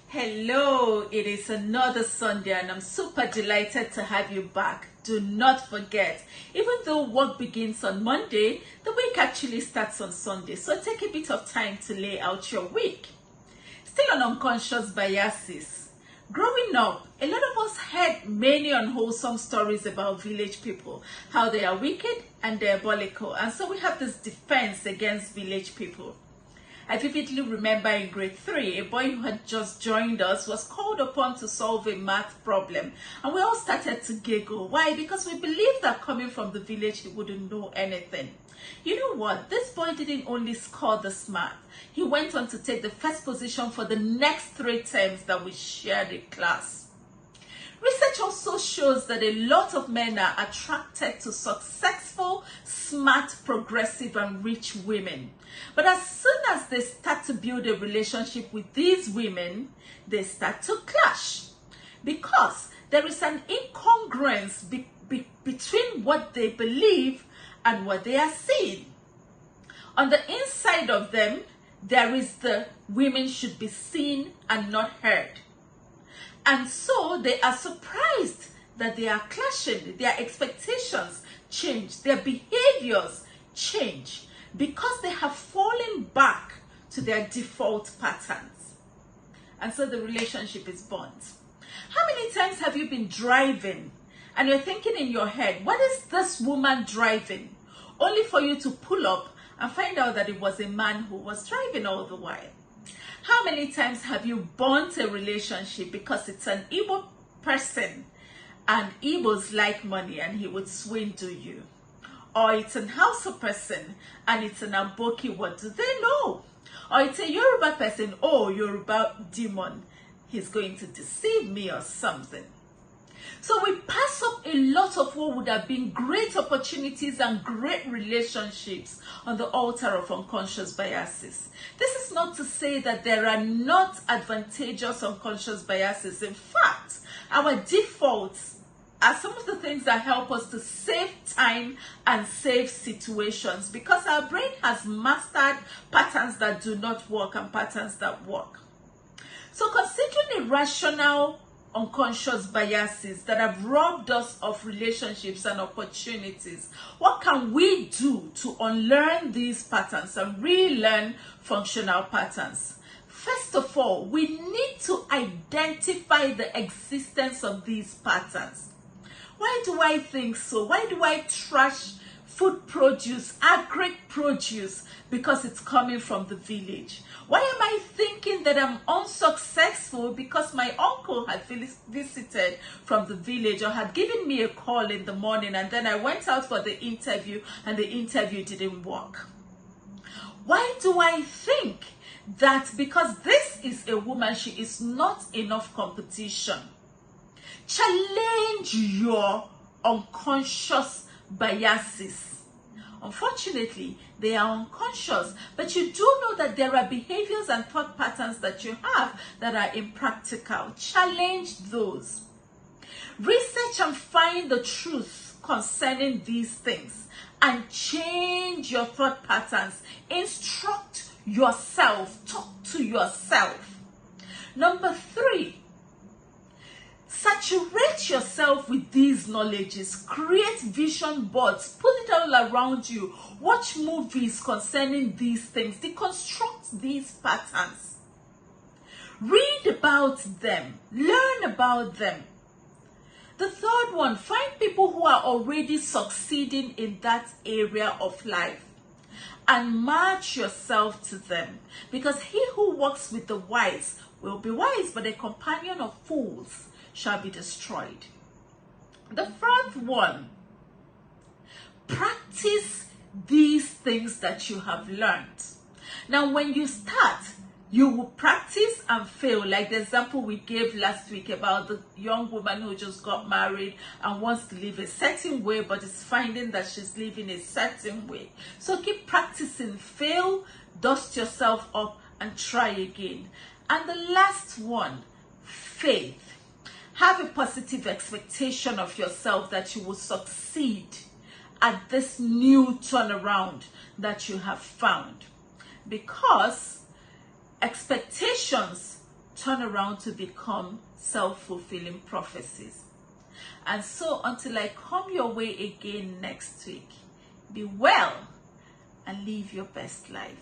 Hello, it is another Sunday and I'm super delighted to have you back. Do not forget, even though work begins on Monday, the week actually starts on Sunday. So take a bit of time to lay out your week. Still on unconscious biases. Growing up, a lot of us heard many unwholesome stories about village people, how they are wicked and diabolical. And so we have this defense against village people. I vividly remember in grade 3, a boy who had just joined us was called upon to solve a math problem. And we all started to giggle. Why? Because we believed that coming from the village, he wouldn't know anything. You know what? This boy didn't only score this math. He went on to take the first position for the next 3 terms that we shared in class. Research also shows that a lot of men are attracted to successful, smart, progressive, and rich women. But as soon as they start to build a relationship with these women, they start to clash. Because there is an incongruence between what they believe and what they are seeing. On the inside of them, there is the women should be seen and not heard. And so they are surprised that they are clashing. Their expectations change. Their behaviors change because they have fallen back to their default patterns. And so the relationship is burnt. How many times have you been driving and you're thinking in your head, what is this woman driving? Only for you to pull up and find out that it was a man who was driving all the while. How many times have you burnt a relationship because it's an Igbo person and Igbos like money and he would swindle you? Or it's an Hausa person and it's an Aboki, what do they know? Or it's a Yoruba person, oh, Yoruba demon, he's going to deceive me or something. So we pass up a lot of what would have been great opportunities and great relationships on the altar of unconscious biases. This is not to say that there are not advantageous unconscious biases. In fact, our defaults are some of the things that help us to save time and save situations because our brain has mastered patterns that do not work and patterns that work. So considering irrational unconscious biases that have robbed us of relationships and opportunities, what can we do to unlearn these patterns and relearn functional patterns? First of all, we need to identify the existence of these patterns. Why do I think so? Why do I trash food produce, agri produce, because it's coming from the village? Why am I thinking that I'm unsuccessful because my uncle had visited from the village or had given me a call in the morning and then I went out for the interview and the interview didn't work? Why do I think that because this is a woman, she is not enough competition? Challenge your unconscious biases. Unfortunately, they are unconscious, but you do know that there are behaviors and thought patterns that you have that are impractical. Challenge those. Research and find the truth concerning these things and change your thought patterns. Instruct yourself. Talk to yourself. Number 3, saturate yourself with these knowledges. Create vision boards. Put it all around you. Watch movies concerning these things. Deconstruct these patterns. Read about them. Learn about them. The third one, find people who are already succeeding in that area of life and match yourself to them. Because he who walks with the wise will be wise, but a companion of fools shall be destroyed. The fourth one, practice these things that you have learned. Now, when you start, you will practice and fail. Like the example we gave last week about the young woman who just got married and wants to live a certain way, but is finding that she's living a certain way. So keep practicing, fail, dust yourself up, and try again. And the last one, faith. Have a positive expectation of yourself that you will succeed at this new turnaround that you have found, because expectations turn around to become self-fulfilling prophecies. And so until I come your way again next week, be well and live your best life.